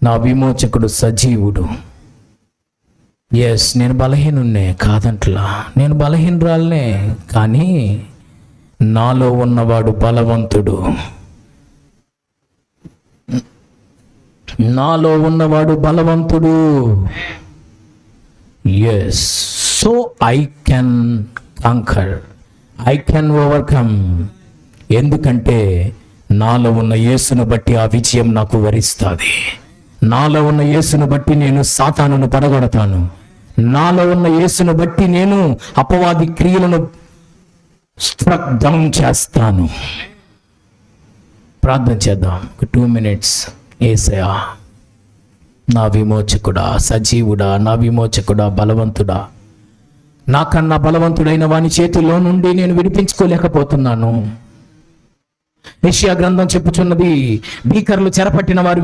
నా విమోచకుడు సజీవుడు. ఎస్, నేను బలహీనున్నే కాదంట్లా, నేను బలహీనరాలనే, కానీ నాలో ఉన్నవాడు బలవంతుడు. నాలో ఉన్నవాడు బలవంతుడు. Yes, so I can conquer, I can overcome. ఎందుకంటే నాలో ఉన్న యేసును బట్టి ఆ విజయం నాకు వరిస్తుంది. నాలో ఉన్న యేసును బట్టి నేను సాతానును పడగొడతాను. నాలో ఉన్న యేసును బట్టి నేను అపవాది క్రియలను స్ట్రక్ డౌన్ చేస్తాను. ప్రార్థన చేద్దాం 2 minutes. యేసయ్యా, నా విమోచకుడా, సజీవుడా, నా విమోచకుడా, బలవంతుడా, నాకన్నా బలవంతుడైన వాని చేతిలో నుండి నేను విడిపించుకోలేకపోతున్నాను. యెషయా గ్రంథం చెప్పుచున్నది, భీకరులు చెరపట్టిన వారు